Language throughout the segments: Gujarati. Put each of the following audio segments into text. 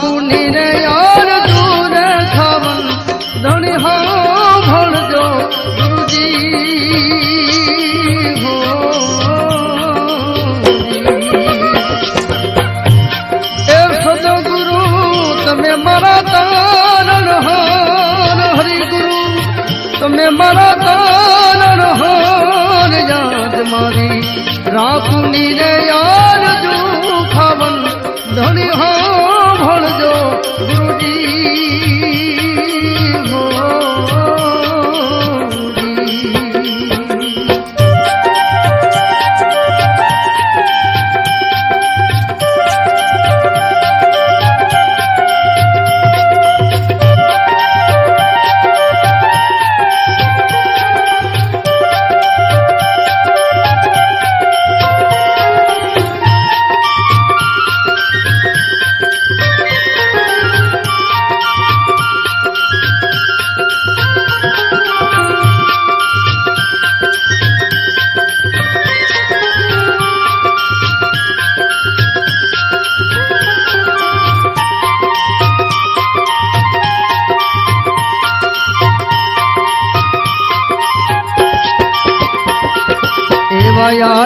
રાખુની રે યાર દૂર ખાવન ધણી હા ભણજો ગુરુજી હો એ સદગુરુ તમે મારા તારણ હાર હરિગુરુ તમે મારા તારણ હાર યાદ મારી રાખુની રે યાર દૂર ખાવન ધણી હા ભણજો ગુરુજી હો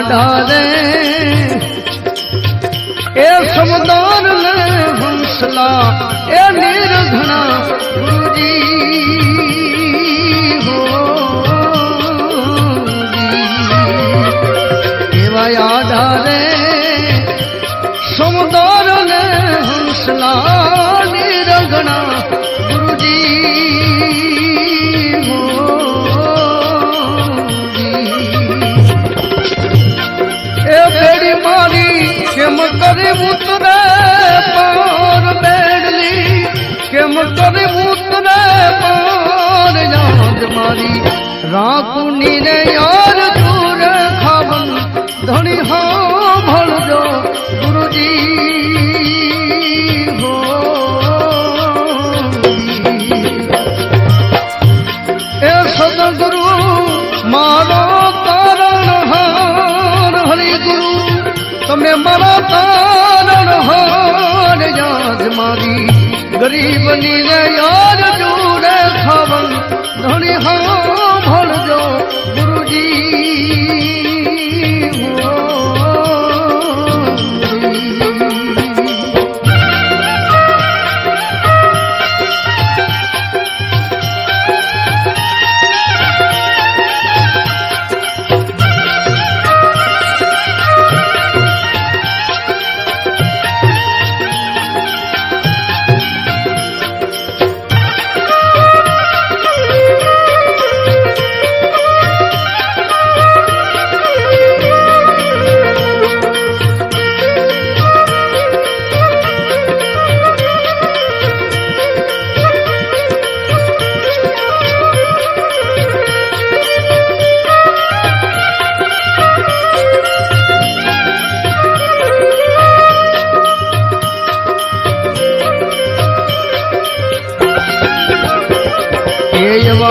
डाले ए समदान ने हंसला ए निर्घना गुरुजी हो एवाया डाले समदान ने हंसला निर्घना केम करे उतरे पार बेड़ली केम करे उतरे पार याद मारी राकुनी ने यार दूर खावन धनी हाँ भणजो गुरुजी हो ए सदगुरु मारो तारण हार हरि गुरु તમે મારા તારણ હાર યાદ મારી ગરીબની ને યાર જોડે ખાવન ધણી હા ભણજો ગુરુજી હો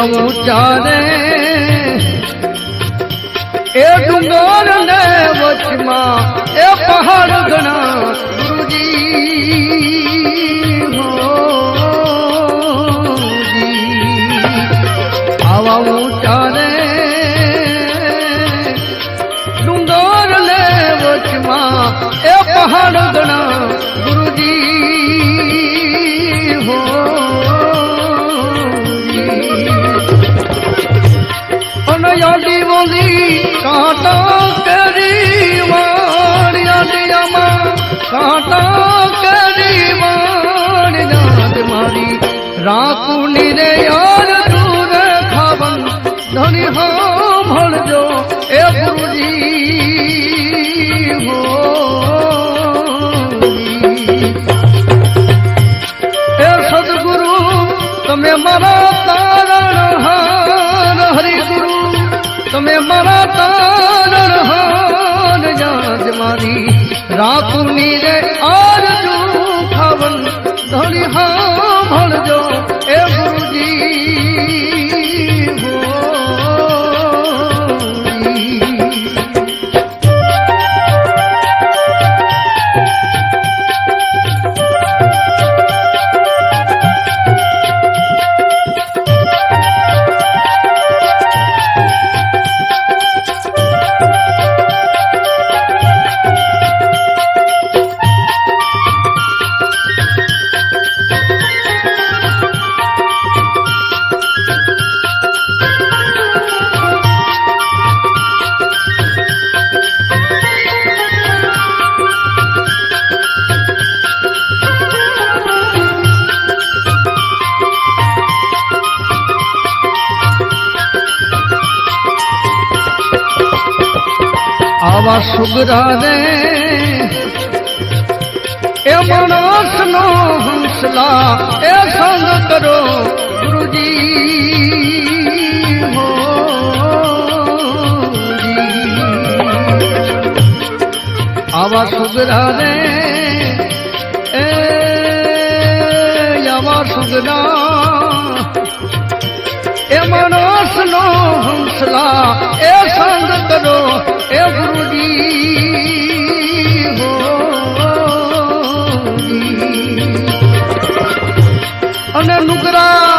ऊंचारे ए डूंगर ने वचमा ए पहाड़ घना गुरुजी हो आवा ऊंचारे डूंगर ने वचमा ए पहाड़ घना गुरुजी हो यादी बोली कांटा करी वाण यादी अमा कांटा करी वाण याद मारी राकुनी रे यार दूर खावन धनी हाँ भणजो ए गुरुजी हो ए सदगुरु तमे मारा तारण हार हरि गुरु તમે મારા તારણ હાર યાદ મારી રાખુની રે આરજુ ખાવન ધણી હા ભણજો એ ગુરુજી હો આવા સુગરા રે એ માણસનો હંસલા એ સંગ કરો ગુરુજી હો આવા સુગરા રે એ આવા સુગરા એ માણસનો હંસલા એ સંગ કરો એ ગુરુજી હો અને નુકરા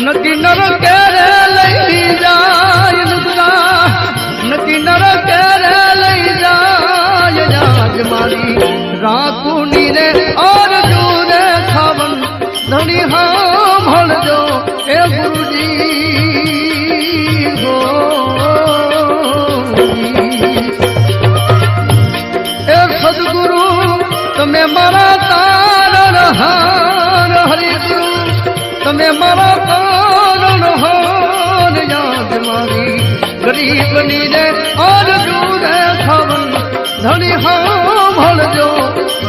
નદી નર કેરે લઈ જાય નુકરા નદી નર કેરે લઈ જાય જાજ મારી રાખુની રે ઓર જૂરે ખાવન ધણી હા ભળજો એ ગુરુજી હો એ સદગુરુ તમે મારા તારણ હાર હરિગુરુ તમે મારા તારણ હાર યાદ મારી ગરીબની ને ઓર જૂરે ખાવન ધણી હા ભળજો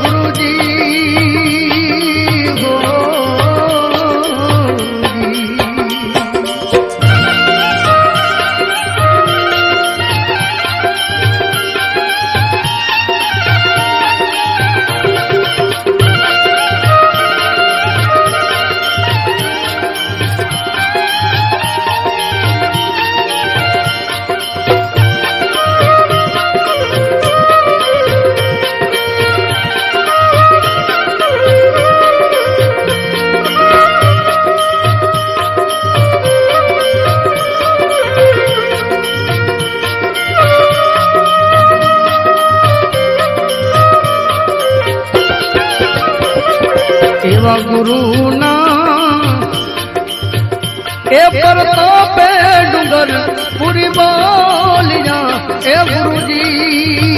ગુરુજી હો એવા ગુરુના એ પ્રતાપે ડુંગર પૂરી બોલિયા એ ગુરુજી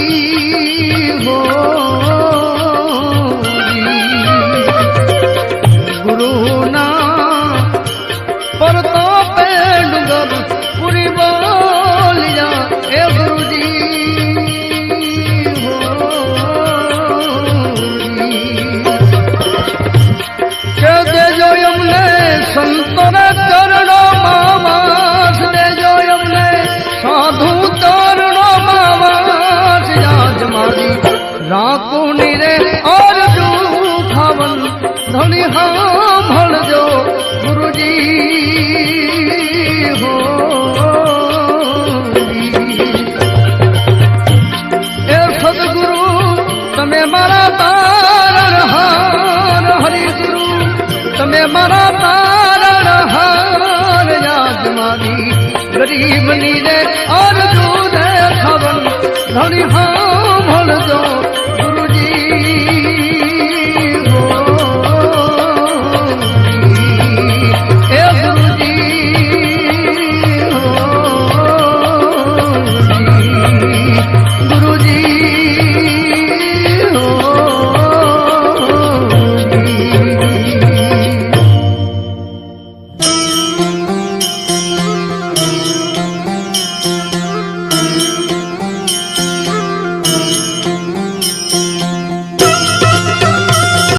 હો ગુરુના પ્રતાપે ડુંગર પૂરી બોલિયા એ ગુરુજી હો દેજો એમને સંતોને ચરણો માવાસ દેજો એમને સાધુ ચરણો માવાસ યાદ મારી રાખુની રે ઓર ખાવન ધણી હા ભળજો ગુરુજી હો એ સદગુરુ તમે મારા તારણ હાર હરિગુરુ તમે મારા તારણ હાર યાદ મારી ગરીબની રે ઓર દૂધ ખાવન ધણી હા ભળજો